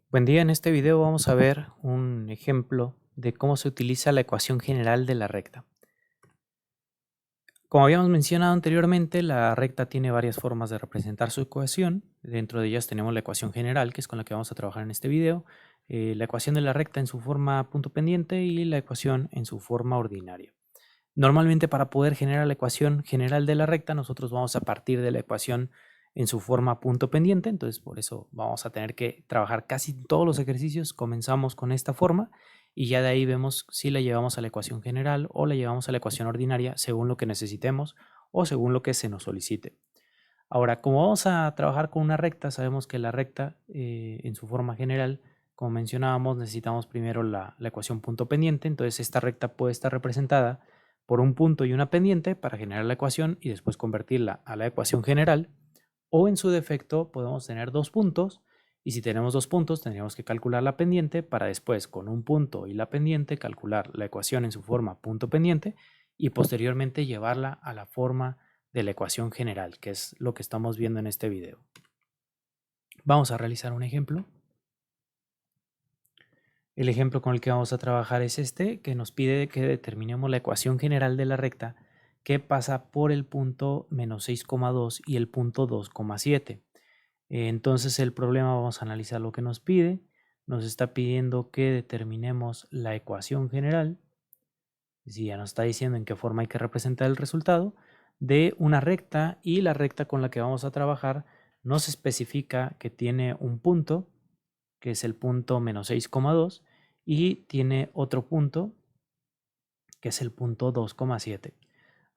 Buen día, en este video vamos a ver un ejemplo de cómo se utiliza la ecuación general de la recta. Como habíamos mencionado anteriormente, la recta tiene varias formas de representar su ecuación. Dentro de ellas tenemos la ecuación general, que es con la que vamos a trabajar en este video, la ecuación de la recta en su forma punto pendiente y la ecuación en su forma ordinaria. Normalmente, para poder generar la ecuación general de la recta, nosotros vamos a partir de la ecuación en su forma punto pendiente, entonces por eso vamos a tener que trabajar casi todos los ejercicios. Comenzamos con esta forma y ya de ahí vemos si la llevamos a la ecuación general o la llevamos a la ecuación ordinaria según lo que necesitemos o según lo que se nos solicite. Ahora, como vamos a trabajar con una recta, sabemos que la recta en su forma general, como mencionábamos, necesitamos primero la ecuación punto pendiente. Entonces esta recta puede estar representada por un punto y una pendiente para generar la ecuación y después convertirla a la ecuación general, o en su defecto podemos tener dos puntos, y si tenemos dos puntos tendríamos que calcular la pendiente para después con un punto y la pendiente calcular la ecuación en su forma punto pendiente y posteriormente llevarla a la forma de la ecuación general, que es lo que estamos viendo en este video. Vamos a realizar un ejemplo. El ejemplo con el que vamos a trabajar es este, que nos pide que determinemos la ecuación general de la recta que pasa por el punto menos 6,2 y el punto 2,7. Entonces el problema, vamos a analizar lo que nos pide. Nos está pidiendo que determinemos la ecuación general, si ya nos está diciendo en qué forma hay que representar el resultado, de una recta, y la recta con la que vamos a trabajar nos especifica que tiene un punto, que es el punto menos 6,2, y tiene otro punto, que es el punto 2,7.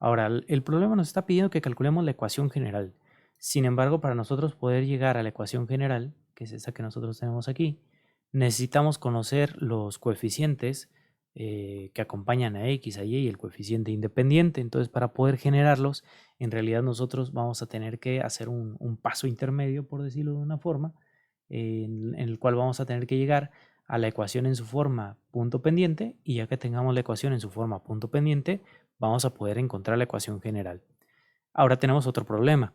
Ahora, el problema nos está pidiendo que calculemos la ecuación general. Sin embargo, para nosotros poder llegar a la ecuación general, que es esta que nosotros tenemos aquí, necesitamos conocer los coeficientes que acompañan a x, a y el coeficiente independiente. Entonces, para poder generarlos, en realidad nosotros vamos a tener que hacer un paso intermedio, por decirlo de una forma, en el cual vamos a tener que llegar a la ecuación en su forma punto pendiente, y ya que tengamos la ecuación en su forma punto pendiente, vamos a poder encontrar la ecuación general. Ahora tenemos otro problema.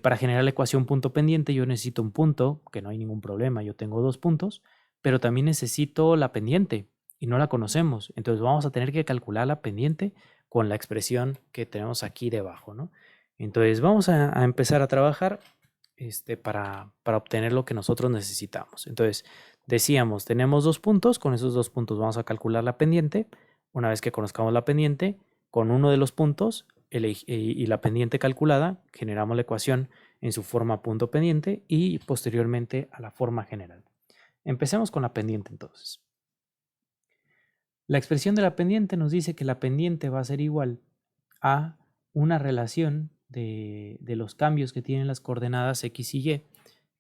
Para generar la ecuación punto pendiente yo necesito un punto, que no hay ningún problema, yo tengo dos puntos, pero también necesito la pendiente y no la conocemos. Entonces vamos a tener que calcular la pendiente con la expresión que tenemos aquí debajo, ¿no? Entonces vamos a empezar a trabajar para obtener lo que nosotros necesitamos. Entonces decíamos, tenemos dos puntos, con esos dos puntos vamos a calcular la pendiente. Una vez que conozcamos la pendiente, con uno de los puntos y la pendiente calculada, generamos la ecuación en su forma punto pendiente y posteriormente a la forma general. Empecemos con la pendiente entonces. La expresión de la pendiente nos dice que la pendiente va a ser igual a una relación de los cambios que tienen las coordenadas x y y,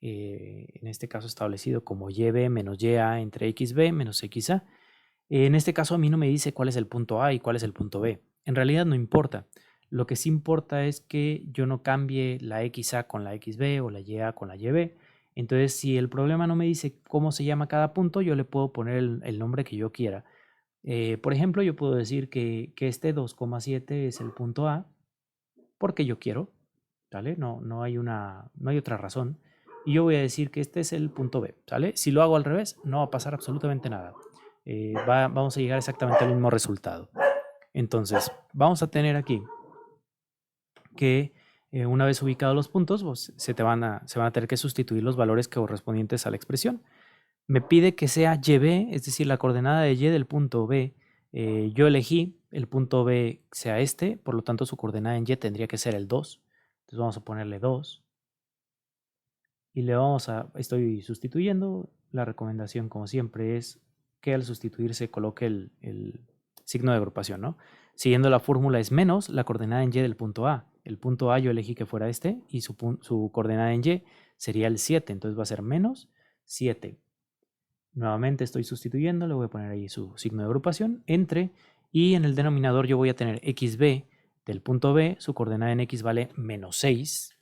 en este caso establecido como yb menos ya entre xb menos xa. En este caso a mí no me dice cuál es el punto A y cuál es el punto B. En realidad no importa. Lo que sí importa es que yo no cambie la XA con la XB o la YA con la YB. Entonces, si el problema no me dice cómo se llama cada punto, yo le puedo poner el nombre que yo quiera. Por ejemplo, yo puedo decir que este 2,7 es el punto A porque yo quiero, ¿vale? No hay otra razón. Y yo voy a decir que este es el punto B, ¿sale? Si lo hago al revés, no va a pasar absolutamente nada. Vamos a llegar exactamente al mismo resultado. Entonces, vamos a tener aquí que una vez ubicados los puntos, pues, se van a tener que sustituir los valores correspondientes a la expresión. Me pide que sea YB, es decir, la coordenada de Y del punto B. Yo elegí el punto B sea este, por lo tanto su coordenada en Y tendría que ser el 2. Entonces vamos a ponerle 2. Y estoy sustituyendo. La recomendación, como siempre, es que al sustituir se coloque el signo de agrupación, ¿no? Siguiendo la fórmula es menos la coordenada en Y del punto A. El punto A yo elegí que fuera este y su coordenada en Y sería el 7. Entonces va a ser menos 7. Nuevamente estoy sustituyendo, le voy a poner ahí su signo de agrupación, entre, y en el denominador yo voy a tener xb del punto B, su coordenada en x vale menos 6.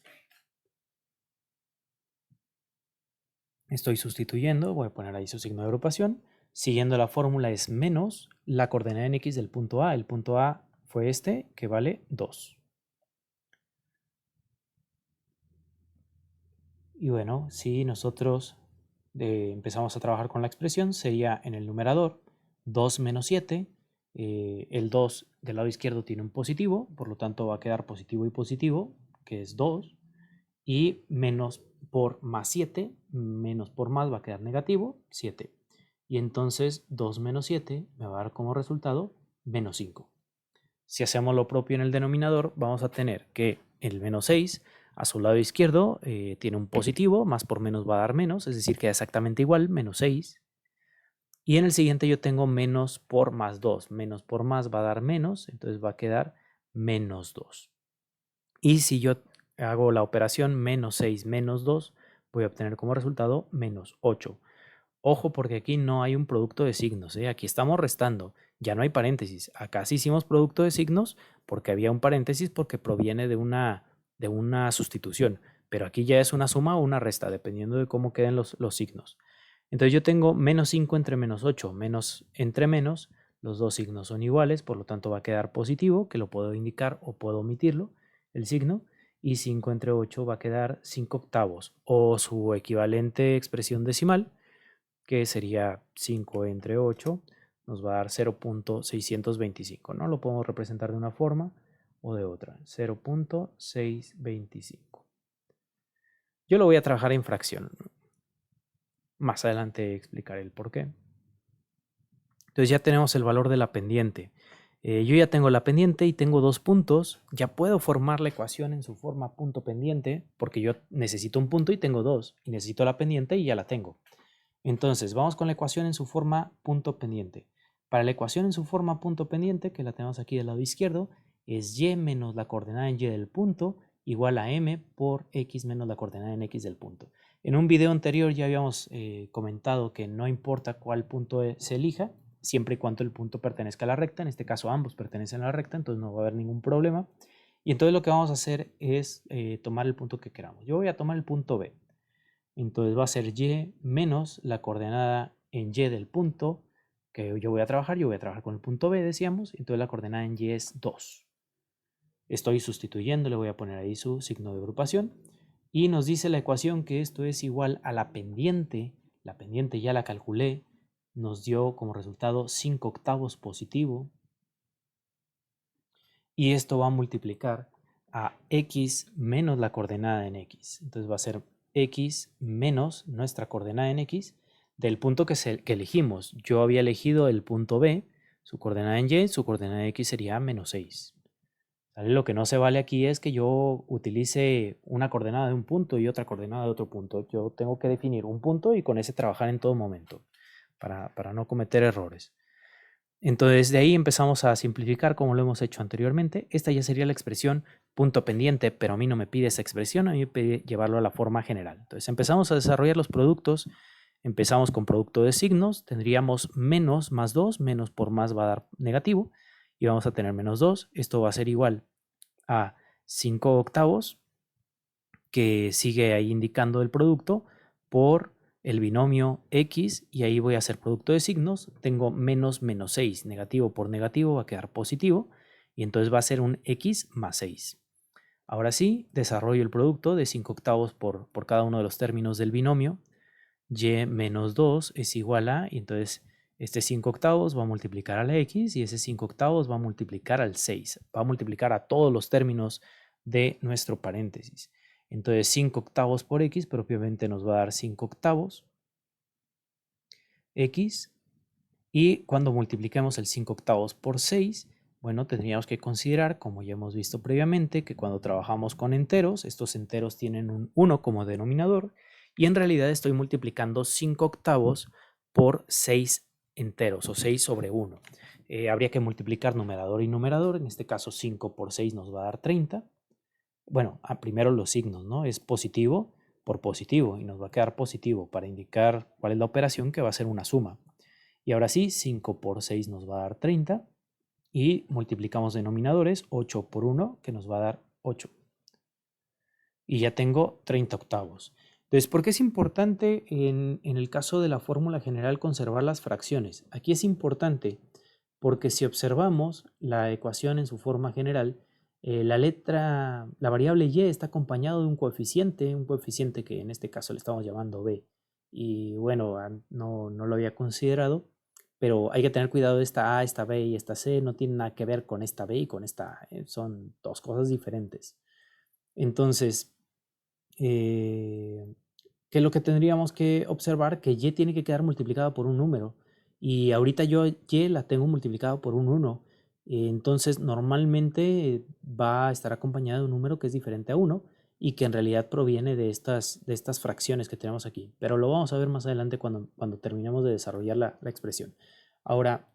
Estoy sustituyendo, voy a poner ahí su signo de agrupación. Siguiendo la fórmula es menos la coordenada en x del punto A. El punto A fue este, que vale 2. Y bueno, si nosotros empezamos a trabajar con la expresión, sería en el numerador 2 menos 7. El 2 del lado izquierdo tiene un positivo, por lo tanto va a quedar positivo y positivo, que es 2. Y menos por más 7, menos por más va a quedar negativo, 7. Y entonces 2 menos 7 me va a dar como resultado menos 5. Si hacemos lo propio en el denominador, vamos a tener que el menos 6 a su lado izquierdo tiene un positivo, más por menos va a dar menos, es decir, queda exactamente igual, menos 6. Y en el siguiente yo tengo menos por más 2. Menos por más va a dar menos, entonces va a quedar menos 2. Y si yo hago la operación menos 6 menos 2, voy a obtener como resultado menos 8. Ojo porque aquí no hay un producto de signos, ¿eh? Aquí estamos restando, ya no hay paréntesis. Acá sí hicimos producto de signos porque había un paréntesis porque proviene de una sustitución. Pero aquí ya es una suma o una resta, dependiendo de cómo queden los signos. Entonces yo tengo menos 5 entre menos 8, menos entre menos, los dos signos son iguales, por lo tanto va a quedar positivo, que lo puedo indicar o puedo omitirlo, el signo, y 5 entre 8 va a quedar 5 octavos, o su equivalente expresión decimal, que sería 5 entre 8, nos va a dar 0.625, ¿no? Lo podemos representar de una forma o de otra, 0.625. Yo lo voy a trabajar en fracción. Más adelante explicaré el por qué. Entonces ya tenemos el valor de la pendiente. Yo ya tengo la pendiente y tengo dos puntos. Ya puedo formar la ecuación en su forma punto pendiente porque yo necesito un punto y tengo dos. Y necesito la pendiente y ya la tengo. Entonces vamos con la ecuación en su forma punto pendiente. Para la ecuación en su forma punto pendiente, que la tenemos aquí del lado izquierdo, es y menos la coordenada en y del punto igual a m por x menos la coordenada en x del punto. En un video anterior ya habíamos comentado que no importa cuál punto se elija, siempre y cuando el punto pertenezca a la recta. En este caso ambos pertenecen a la recta, entonces no va a haber ningún problema. Y entonces lo que vamos a hacer es tomar el punto que queramos. Yo voy a tomar el punto B. Entonces va a ser y menos la coordenada en y del punto que yo voy a trabajar. Yo voy a trabajar con el punto B, decíamos. Entonces la coordenada en y es 2. Estoy sustituyendo, le voy a poner ahí su signo de agrupación. Y nos dice la ecuación que esto es igual a la pendiente. La pendiente ya la calculé. Nos dio como resultado 5 octavos positivo. Y esto va a multiplicar a x menos la coordenada en x. Entonces va a ser x menos nuestra coordenada en x del punto que elegimos. Yo había elegido el punto B, su coordenada en y, su coordenada en x sería menos 6. Lo que no se vale aquí es que yo utilice una coordenada de un punto y otra coordenada de otro punto. Yo tengo que definir un punto y con ese trabajar en todo momento para no cometer errores. Entonces de ahí empezamos a simplificar como lo hemos hecho anteriormente. Esta ya sería la expresión punto pendiente, pero a mí no me pide esa expresión, a mí me pide llevarlo a la forma general. Entonces empezamos a desarrollar los productos. Empezamos con producto de signos, tendríamos menos más 2, menos por más va a dar negativo, y vamos a tener menos 2. Esto va a ser igual a 5 octavos, que sigue ahí indicando el producto, por el binomio x, y ahí voy a hacer producto de signos. Tengo menos 6, negativo por negativo va a quedar positivo, y entonces va a ser un x más 6. Ahora sí, desarrollo el producto de 5 octavos por cada uno de los términos del binomio. Y menos 2 es igual a, y entonces este 5 octavos va a multiplicar a la x, y ese 5 octavos va a multiplicar al 6. Va a multiplicar a todos los términos de nuestro paréntesis. Entonces 5 octavos por x propiamente nos va a dar 5 octavos x. Y cuando multipliquemos el 5 octavos por 6, bueno, tendríamos que considerar, como ya hemos visto previamente, que cuando trabajamos con enteros, estos enteros tienen un 1 como denominador, y en realidad estoy multiplicando 5 octavos por 6 enteros, o 6 sobre 1. Habría que multiplicar numerador y numerador. En este caso 5 por 6 nos va a dar 30. Bueno, primero los signos, ¿no? Es positivo por positivo, y nos va a quedar positivo para indicar cuál es la operación, que va a ser una suma. Y ahora sí, 5 por 6 nos va a dar 30. Y multiplicamos denominadores, 8 por 1, que nos va a dar 8. Y ya tengo 30 octavos. Entonces, ¿por qué es importante en el caso de la fórmula general conservar las fracciones? Aquí es importante porque si observamos la ecuación en su forma general, la variable y está acompañado de un coeficiente que en este caso le estamos llamando b. y bueno, no lo había considerado, pero hay que tener cuidado de esta A, esta B y esta C, no tienen nada que ver con esta B y con esta A, son dos cosas diferentes. Entonces, ¿qué es lo que tendríamos que observar? Que y tiene que quedar multiplicado por un número. Y ahorita yo y la tengo multiplicado por un 1. Entonces, normalmente va a estar acompañado de un número que es diferente a 1 y que en realidad proviene de estas fracciones que tenemos aquí. Pero lo vamos a ver más adelante cuando terminemos de desarrollar la expresión. Ahora,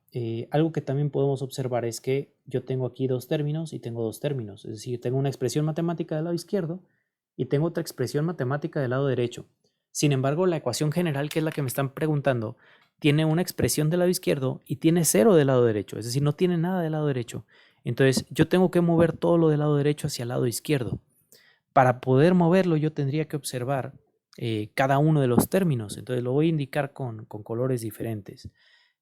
algo que también podemos observar es que yo tengo aquí dos términos y tengo dos términos. Es decir, tengo una expresión matemática del lado izquierdo y tengo otra expresión matemática del lado derecho. Sin embargo, la ecuación general, que es la que me están preguntando, tiene una expresión del lado izquierdo y tiene 0 del lado derecho, es decir, no tiene nada del lado derecho. Entonces, yo tengo que mover todo lo del lado derecho hacia el lado izquierdo. Para poder moverlo, yo tendría que observar cada uno de los términos. Entonces, lo voy a indicar con colores diferentes.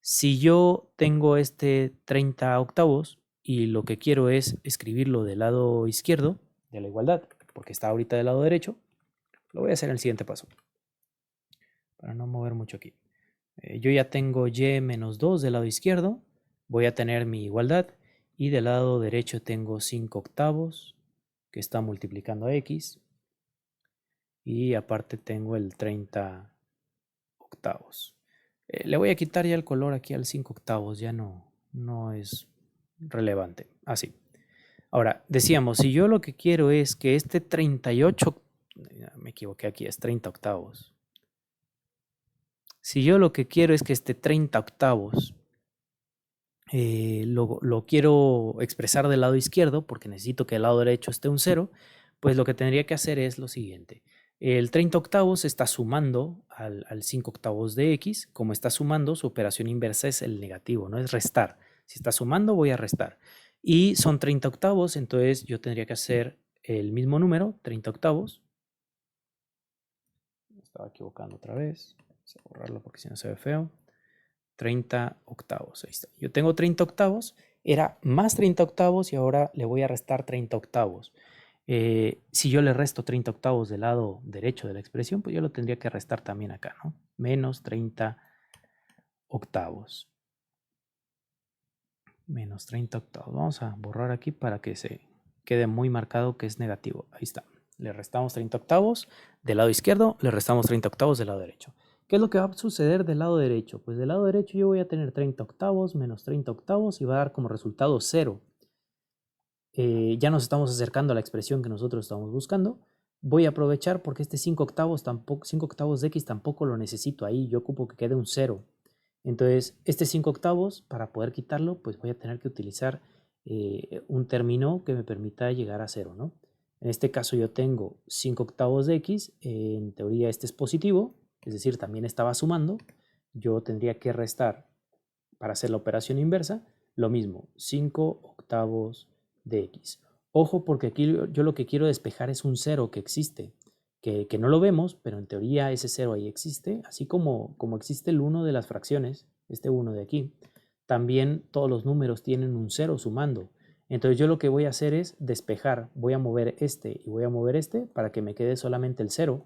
Si yo tengo este 30 octavos y lo que quiero es escribirlo del lado izquierdo de la igualdad, porque está ahorita del lado derecho, lo voy a hacer en el siguiente paso, para no mover mucho aquí. Yo ya tengo y menos 2 del lado izquierdo, voy a tener mi igualdad, y del lado derecho tengo 5 octavos, que está multiplicando a x, y aparte tengo el 30 octavos. Le voy a quitar ya el color aquí al 5 octavos, ya no es relevante. Así. Ahora, decíamos, si yo lo que quiero es que este 38, me equivoqué aquí, es 30 octavos. Si yo lo que quiero es que este 30 octavos lo quiero expresar del lado izquierdo, porque necesito que el lado derecho esté un 0, pues lo que tendría que hacer es lo siguiente. El 30 octavos está sumando al 5 octavos de x. Como está sumando, su operación inversa es el negativo, no es restar. Si está sumando, voy a restar. Y son 30 octavos, entonces yo tendría que hacer el mismo número, 30 octavos. Me estaba equivocando otra vez. Vamos a borrarlo porque si no se ve feo. 30 octavos, ahí está. Yo tengo 30 octavos, era más 30 octavos y ahora le voy a restar 30 octavos. Si yo le resto 30 octavos del lado derecho de la expresión, pues yo lo tendría que restar también acá, ¿no? Menos 30 octavos. Menos 30 octavos. Vamos a borrar aquí para que se quede muy marcado que es negativo. Ahí está. Le restamos 30 octavos del lado izquierdo, le restamos 30 octavos del lado derecho. ¿Qué es lo que va a suceder del lado derecho? Pues del lado derecho yo voy a tener 30 octavos menos 30 octavos y va a dar como resultado 0. Ya nos estamos acercando a la expresión que nosotros estamos buscando. Voy a aprovechar porque este 5 octavos de x tampoco lo necesito ahí. Yo ocupo que quede un 0. Entonces, este 5 octavos, para poder quitarlo, pues voy a tener que utilizar un término que me permita llegar a 0, ¿no? En este caso yo tengo 5 octavos de x, en teoría este es positivo, es decir, también estaba sumando. Yo tendría que restar, para hacer la operación inversa, lo mismo, 5 octavos de x. Ojo, porque aquí yo lo que quiero despejar es un 0 que existe, que no lo vemos, pero en teoría ese 0 ahí existe, así como existe el 1 de las fracciones, este 1 de aquí. También todos los números tienen un 0 sumando. Entonces yo lo que voy a hacer es despejar, voy a mover este y voy a mover este para que me quede solamente el 0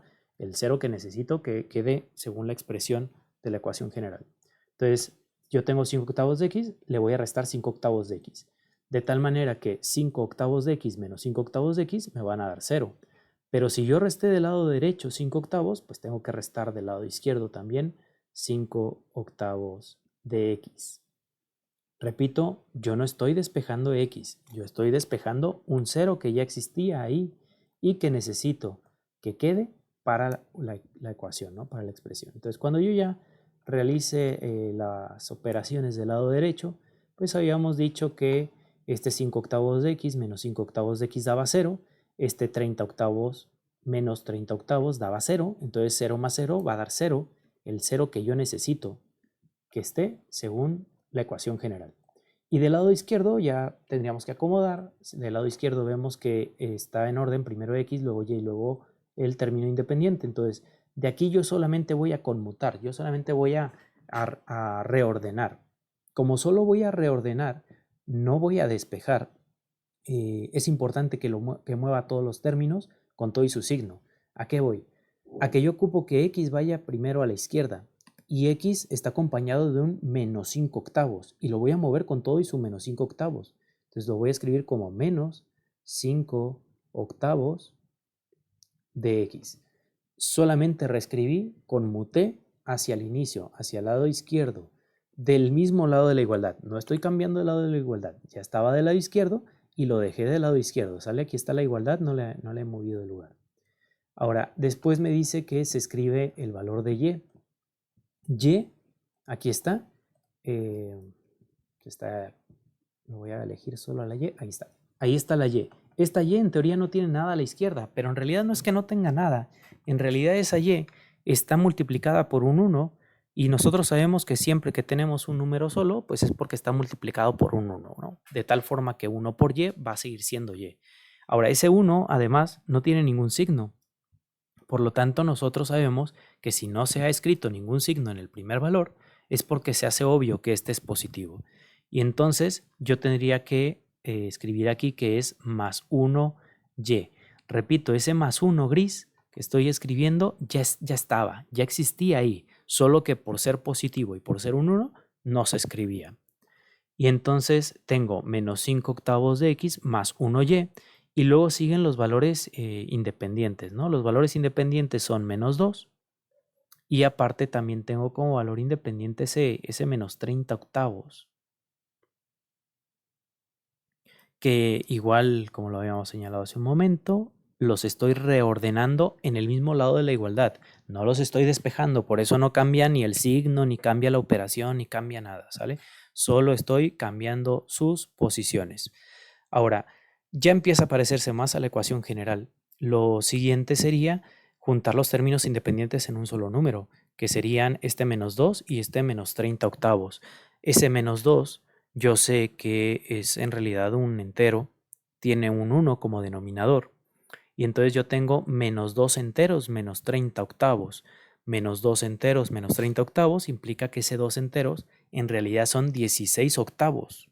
que necesito que quede según la expresión de la ecuación general. Entonces yo tengo 5 octavos de x, le voy a restar 5 octavos de x. De tal manera que 5 octavos de x menos 5 octavos de x me van a dar 0. Pero si yo resté del lado derecho 5 octavos, pues tengo que restar del lado izquierdo también 5 octavos de x. Repito, yo no estoy despejando x, yo estoy despejando un 0 que ya existía ahí y que necesito que quede para la ecuación, ¿no? Para la expresión. Entonces, cuando yo ya realice las operaciones del lado derecho, pues habíamos dicho que este 5 octavos de x menos 5 octavos de x daba 0, este 30 octavos menos 30 octavos daba 0, entonces 0 más 0 va a dar 0, el 0 que yo necesito que esté según la ecuación general. Y del lado izquierdo ya tendríamos que acomodar. Del lado izquierdo vemos que está en orden primero x, luego y luego el término independiente. Entonces, de aquí yo solamente voy a conmutar, yo solamente voy a reordenar. Como solo voy a reordenar, no voy a despejar. Es importante que mueva todos los términos con todo y su signo. ¿A qué voy? a que yo ocupo que x vaya primero a la izquierda. Y x está acompañado de un menos 5 octavos. Y lo voy a mover con todo y su menos 5 octavos. Entonces lo voy a escribir como menos 5 octavos de x. Solamente reescribí, conmuté hacia el inicio, hacia el lado izquierdo, del mismo lado de la igualdad. No estoy cambiando el lado de la igualdad. Ya estaba del lado izquierdo y lo dejé del lado izquierdo. ¿Sale? Aquí está la igualdad, no le he movido de lugar. Ahora, después me dice que se escribe el valor de y. Y, aquí está. Lo voy a elegir solo a la y. Ahí está. Ahí está la y. Esta y en teoría no tiene nada a la izquierda, pero en realidad no es que no tenga nada. En realidad esa y está multiplicada por un 1 y nosotros sabemos que siempre que tenemos un número solo, pues es porque está multiplicado por un 1, ¿no? De tal forma que 1 por y va a seguir siendo y. Ahora, ese 1 además no tiene ningún signo. Por lo tanto, nosotros sabemos que si no se ha escrito ningún signo en el primer valor, es porque se hace obvio que este es positivo. Y entonces yo tendría que escribir aquí que es más 1y. Repito, ese más 1 gris que estoy escribiendo ya estaba, ya existía ahí, solo que por ser positivo y por ser un 1 no se escribía. Y entonces tengo menos 5 octavos de x más 1y. Y luego siguen los valores independientes, ¿no? Los valores independientes son menos 2. Y aparte también tengo como valor independiente ese menos 30 octavos. Que igual, como lo habíamos señalado hace un momento, los estoy reordenando en el mismo lado de la igualdad. No los estoy despejando, por eso no cambia ni el signo, ni cambia la operación, ni cambia nada, ¿sale? Solo estoy cambiando sus posiciones. Ahora, ya empieza a parecerse más a la ecuación general. Lo siguiente sería juntar los términos independientes en un solo número, que serían este menos 2 y este menos 30 octavos. Ese menos 2 yo sé que es en realidad un entero, tiene un 1 como denominador. Y entonces yo tengo menos 2 enteros menos 30 octavos. Menos 2 enteros menos 30 octavos implica que ese 2 enteros en realidad son 16 octavos.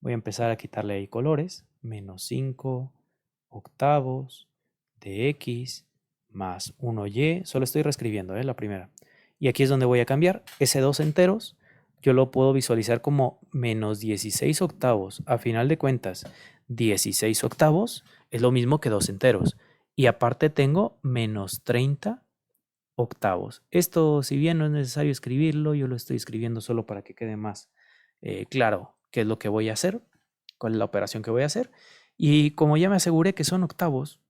Voy a empezar a quitarle ahí colores. Menos 5 octavos de x más 1y. Solo estoy reescribiendo la primera. Y aquí es donde voy a cambiar. Ese 2 enteros yo lo puedo visualizar como menos 16 octavos. A final de cuentas, 16 octavos es lo mismo que 2 enteros. Y aparte tengo menos 30 octavos. Esto, si bien no es necesario escribirlo, yo lo estoy escribiendo solo para que quede más claro qué es lo que voy a hacer, cuál es la operación que voy a hacer. Y como ya me aseguré que son octavos,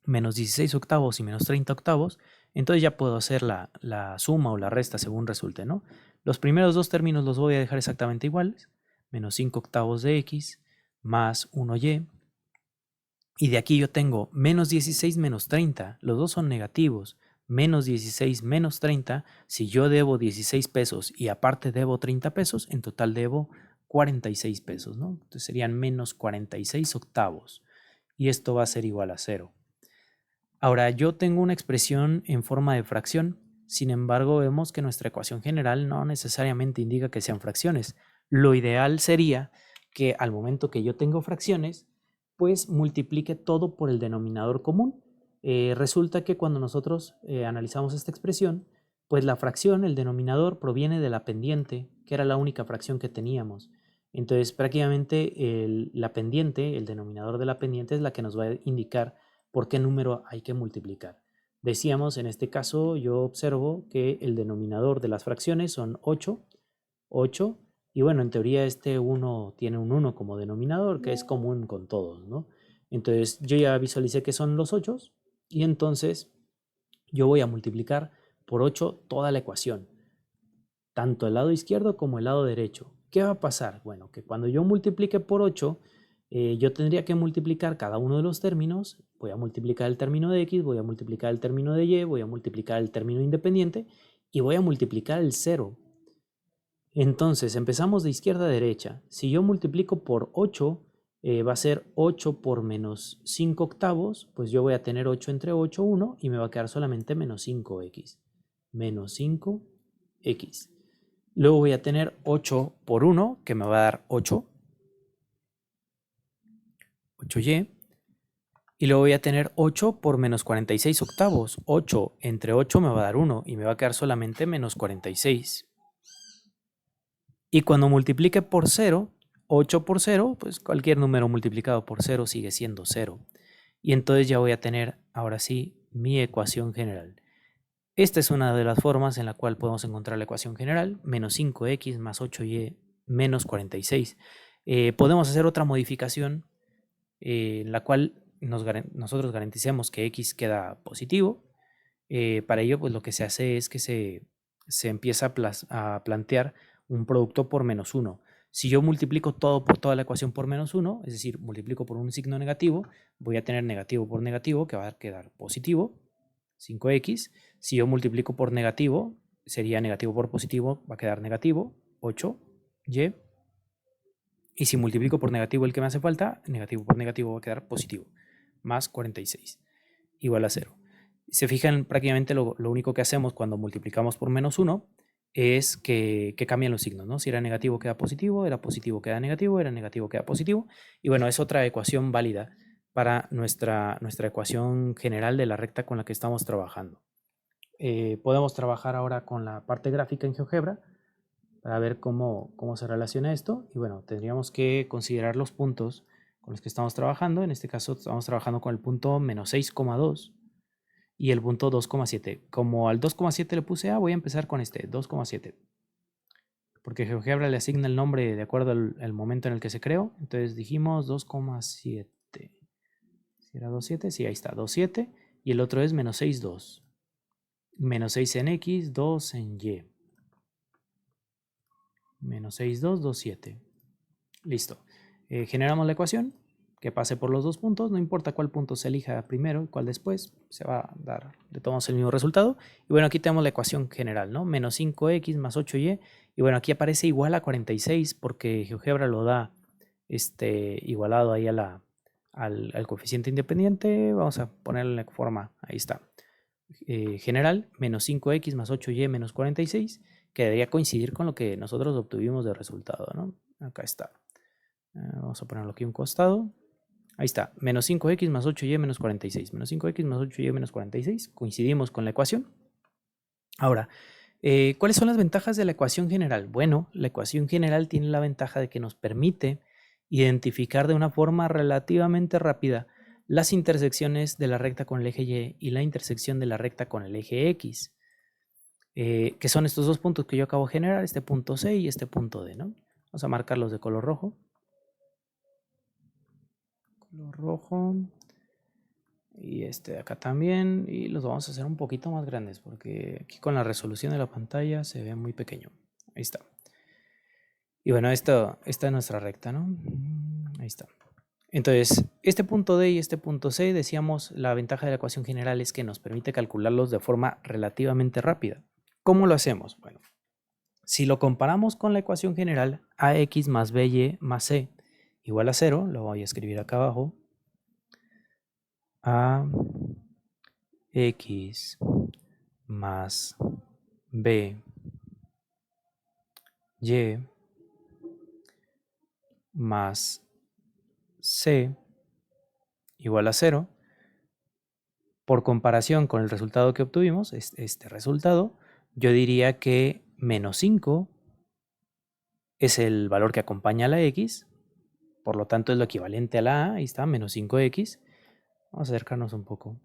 menos 16 octavos y menos 30 octavos, entonces ya puedo hacer la suma o la resta según resulte, ¿no? Los primeros dos términos los voy a dejar exactamente iguales, menos 5 octavos de x más 1y. Y de aquí yo tengo menos 16 menos 30, los dos son negativos. Menos 16 menos 30, si yo debo 16 pesos y aparte debo 30 pesos, en total debo 46 pesos, ¿no? Entonces serían menos 46 octavos. Y esto va a ser igual a 0. Ahora, yo tengo una expresión en forma de fracción, sin embargo, vemos que nuestra ecuación general no necesariamente indica que sean fracciones. Lo ideal sería que al momento que yo tengo fracciones, pues multiplique todo por el denominador común. Resulta que cuando nosotros analizamos esta expresión, pues la fracción, el denominador, proviene de la pendiente, que era la única fracción que teníamos. Entonces, prácticamente la pendiente, el denominador de la pendiente es la que nos va a indicar por qué número hay que multiplicar. Decíamos, en este caso, yo observo que el denominador de las fracciones son 8, y bueno, en teoría este 1 tiene un 1 como denominador, que es común con todos, ¿no? Entonces, yo ya visualicé que son los 8, y entonces yo voy a multiplicar por 8 toda la ecuación, tanto el lado izquierdo como el lado derecho. ¿Qué va a pasar? Bueno, que cuando yo multiplique por 8, yo tendría que multiplicar cada uno de los términos. Voy a multiplicar el término de x, voy a multiplicar el término de y, voy a multiplicar el término independiente y voy a multiplicar el 0. Entonces, empezamos de izquierda a derecha. Si yo multiplico por 8, va a ser 8 por menos 5 octavos, pues yo voy a tener 8 entre 8, 1, y me va a quedar solamente menos 5x. Menos 5x. Luego voy a tener 8 por 1, que me va a dar 8. 8y. Y luego voy a tener 8 por menos 46 octavos. 8 entre 8 me va a dar 1 y me va a quedar solamente menos 46. Y cuando multiplique por 0, 8 por 0, pues cualquier número multiplicado por 0 sigue siendo 0. Y entonces ya voy a tener, ahora sí, mi ecuación general. Esta es una de las formas en la cual podemos encontrar la ecuación general, menos 5x más 8y menos 46. Podemos hacer otra modificación en la cual nosotros garanticemos que x queda positivo. Para ello, pues lo que se hace es que se empieza a plantear un producto por menos 1. Si yo multiplico todo por toda la ecuación por menos 1, es decir, multiplico por un signo negativo, voy a tener negativo por negativo, que va a quedar positivo, 5x. Si yo multiplico por negativo, sería negativo por positivo, va a quedar negativo, 8y. Y si multiplico por negativo el que me hace falta, negativo por negativo va a quedar positivo, más 46, igual a 0. Se fijan, prácticamente lo único que hacemos cuando multiplicamos por menos 1 es que cambian los signos, ¿no? Si era negativo queda positivo, era positivo queda negativo, era negativo queda positivo. Y bueno, es otra ecuación válida para nuestra ecuación general de la recta con la que estamos trabajando. Podemos trabajar ahora con la parte gráfica en GeoGebra para ver cómo se relaciona esto. Y bueno, tendríamos que considerar los puntos con los que estamos trabajando. En este caso estamos trabajando con el punto menos 6,2 y el punto 2,7. Como al 2,7 le puse A, voy a empezar con este, 2,7. Porque GeoGebra le asigna el nombre de acuerdo al momento en el que se creó. Entonces dijimos 2,7. ¿Si era 2,7? Sí, ahí está, 2,7. Y el otro es menos 6,2. Menos 6 en X, 2 en Y. Menos 6,2, 2,7. Listo. Generamos la ecuación que pase por los dos puntos. No importa cuál punto se elija primero y cuál después. Se va a dar de todos el mismo resultado. Y bueno, aquí tenemos la ecuación general, ¿no? Menos 5x más 8y. Y bueno, aquí aparece igual a 46 porque GeoGebra lo da igualado ahí al coeficiente independiente. Vamos a ponerle la forma. Ahí está. General, menos 5x más 8y menos 46, que debería coincidir con lo que nosotros obtuvimos de resultado, ¿no? Acá está. Vamos a ponerlo aquí a un costado. Ahí está, menos 5x más 8y menos 46. Menos 5x más 8y menos 46. Coincidimos con la ecuación. Ahora, ¿cuáles son las ventajas de la ecuación general? Bueno, la ecuación general tiene la ventaja de que nos permite identificar de una forma relativamente rápida las intersecciones de la recta con el eje Y y la intersección de la recta con el eje X, que son estos dos puntos que yo acabo de generar, este punto C y este punto D, ¿no? Vamos a marcarlos de color rojo. Color rojo. Y este de acá también. Y los vamos a hacer un poquito más grandes porque aquí con la resolución de la pantalla se ve muy pequeño. Ahí está. Y bueno, esta es nuestra recta, ¿no? Ahí está. Entonces, este punto D y este punto C, decíamos, la ventaja de la ecuación general es que nos permite calcularlos de forma relativamente rápida. ¿Cómo lo hacemos? Bueno, si lo comparamos con la ecuación general, AX más BY más C igual a 0, lo voy a escribir acá abajo. AX más B Y más C igual a 0. Por comparación con el resultado que obtuvimos, este resultado, yo diría que menos 5 es el valor que acompaña a la X, por lo tanto es lo equivalente a la A, ahí está, menos 5X. Vamos a acercarnos un poco,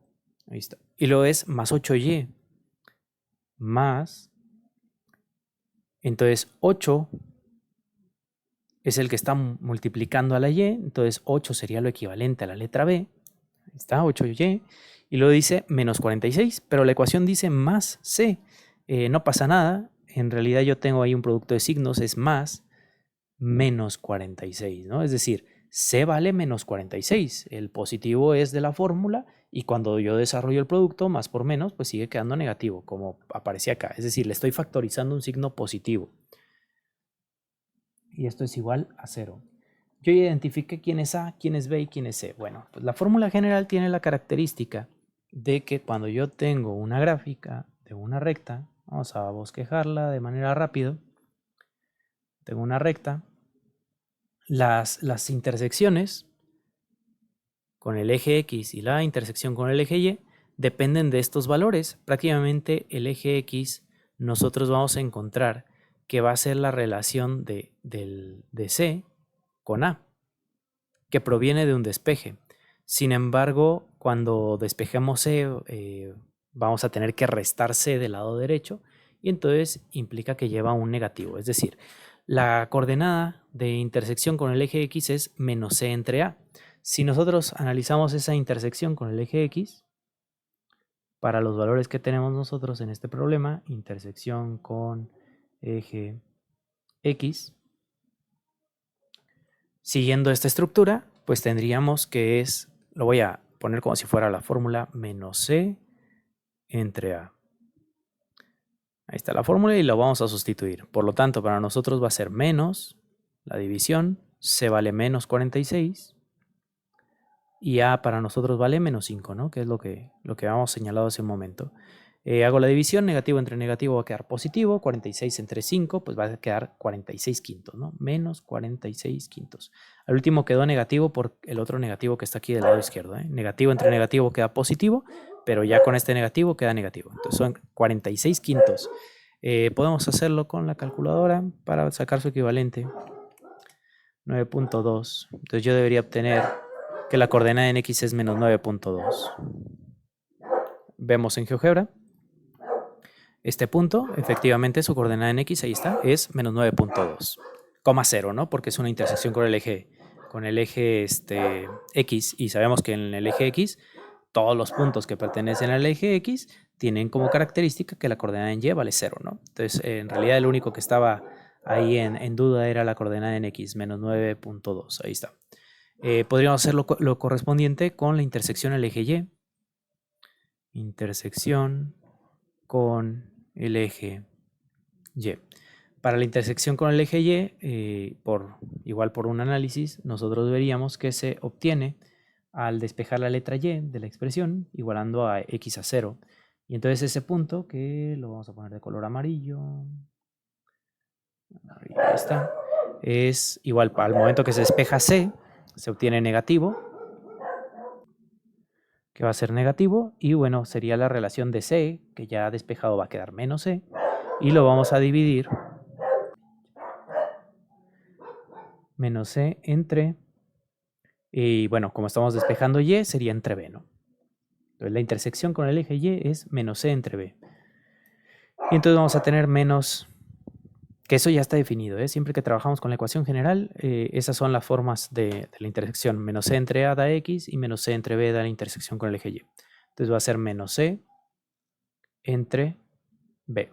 ahí está. Y luego es más 8Y, más, entonces 8 es el que está multiplicando a la Y, entonces 8 sería lo equivalente a la letra B, ahí está, 8Y, y luego dice menos 46, pero la ecuación dice más C. No pasa nada, en realidad yo tengo ahí un producto de signos, es más menos 46, ¿no? Es decir, C vale menos 46, el positivo es de la fórmula y cuando yo desarrollo el producto, más por menos, pues sigue quedando negativo, como aparece acá. Es decir, le estoy factorizando un signo positivo. Y esto es igual a 0. Yo identifiqué quién es A, quién es B y quién es C. Bueno, pues la fórmula general tiene la característica de que cuando yo tengo una gráfica de una recta, vamos a bosquejarla de manera rápida, tengo una recta, las intersecciones con el eje X y la intersección con el eje Y dependen de estos valores. Prácticamente el eje X nosotros vamos a encontrar que va a ser la relación de C con A, que proviene de un despeje. Sin embargo, cuando despejemos C, vamos a tener que restar C del lado derecho y entonces implica que lleva un negativo. Es decir, la coordenada de intersección con el eje X es menos C entre A. Si nosotros analizamos esa intersección con el eje X, para los valores que tenemos nosotros en este problema, intersección con eje X, siguiendo esta estructura, pues tendríamos que lo voy a poner como si fuera la fórmula menos C entre A. Ahí está la fórmula y lo vamos a sustituir. Por lo tanto, para nosotros va a ser menos la división, C vale menos 46 y A para nosotros vale menos 5, ¿no? Que es lo que habíamos señalado hace un momento. Hago la división, negativo entre negativo va a quedar positivo, 46 entre 5, pues va a quedar 46 quintos, ¿no? Menos 46 quintos. Al último quedó negativo por el otro negativo que está aquí del lado izquierdo, ¿eh? Negativo entre negativo queda positivo, pero ya con este negativo queda negativo. Entonces son 46 quintos. Podemos hacerlo con la calculadora para sacar su equivalente. 9.2. Entonces yo debería obtener que la coordenada en X es menos 9.2. Vemos en GeoGebra. Este punto, efectivamente, su coordenada en X, ahí está, es menos 9.2, 0, ¿no? Porque es una intersección con el eje X, y sabemos que en el eje X, todos los puntos que pertenecen al eje X tienen como característica que la coordenada en Y vale 0, ¿no? Entonces, en realidad, el único que estaba ahí en duda era la coordenada en X, menos 9.2, ahí está. Podríamos hacer lo correspondiente con la intersección al eje Y. Intersección con el eje Y. Para la intersección con el eje Y, igual por un análisis, nosotros veríamos que se obtiene al despejar la letra Y de la expresión, igualando a X a 0. Y entonces ese punto, que lo vamos a poner de color amarillo, ahí está, es igual al momento que se despeja C, se obtiene negativo, que va a ser negativo, y bueno, sería la relación de C, que ya despejado va a quedar menos C, y lo vamos a dividir menos C entre, y bueno, como estamos despejando Y, sería entre B, ¿no? Entonces la intersección con el eje Y es menos C entre B. Y entonces vamos a tener menos, que eso ya está definido, ¿eh? Siempre que trabajamos con la ecuación general, esas son las formas de la intersección. Menos C entre A da X y menos C entre B da la intersección con el eje Y. Entonces va a ser menos C entre B.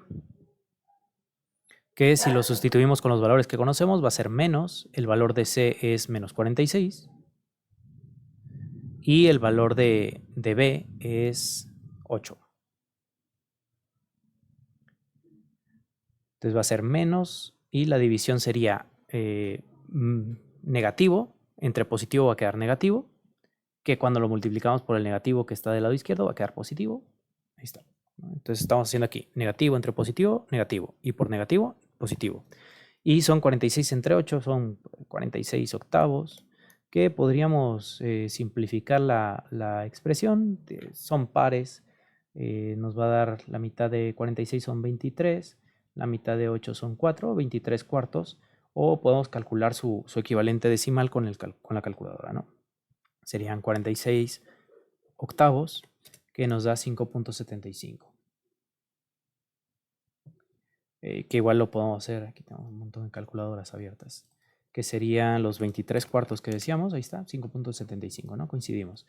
Que si lo sustituimos con los valores que conocemos va a ser menos, el valor de C es menos 46 y el valor de B es 8. Entonces va a ser menos y la división sería negativo, entre positivo va a quedar negativo, que cuando lo multiplicamos por el negativo que está del lado izquierdo va a quedar positivo. Ahí está. Entonces estamos haciendo aquí negativo entre positivo, negativo, y por negativo, positivo. Y son 46 entre 8, son 46 octavos, que podríamos simplificar la expresión. Son pares, nos va a dar la mitad de 46 son 23, la mitad de 8 son 4, 23 cuartos, o podemos calcular su equivalente decimal con la calculadora, ¿no? Serían 46 octavos, que nos da 5.75. Que igual lo podemos hacer, aquí tenemos un montón de calculadoras abiertas, que serían los 23 cuartos que decíamos, ahí está, 5.75, ¿no? Coincidimos.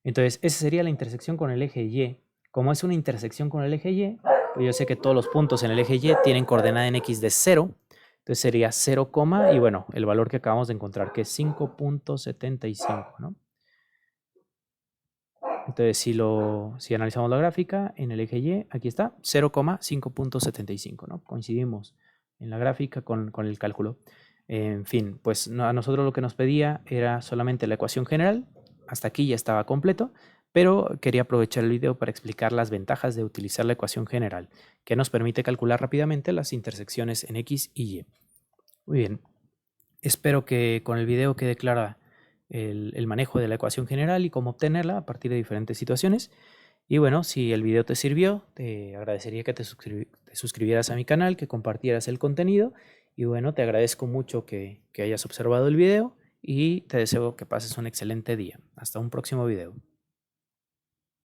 Entonces, esa sería la intersección con el eje Y. Como es una intersección con el eje Y, pues yo sé que todos los puntos en el eje Y tienen coordenada en X de 0, entonces sería 0, y bueno, el valor que acabamos de encontrar, que es 5.75, ¿no? Entonces, si analizamos la gráfica, en el eje Y, aquí está, 0,5.75, ¿no? Coincidimos en la gráfica con el cálculo. En fin, pues a nosotros lo que nos pedía era solamente la ecuación general. Hasta aquí ya estaba completo, pero quería aprovechar el video para explicar las ventajas de utilizar la ecuación general, que nos permite calcular rápidamente las intersecciones en X y Y. Muy bien, espero que con el video quede clara el manejo de la ecuación general y cómo obtenerla a partir de diferentes situaciones. Y bueno, si el video te sirvió, te agradecería que te suscribieras a mi canal, que compartieras el contenido. Y bueno, te agradezco mucho que hayas observado el video y te deseo que pases un excelente día. Hasta un próximo video.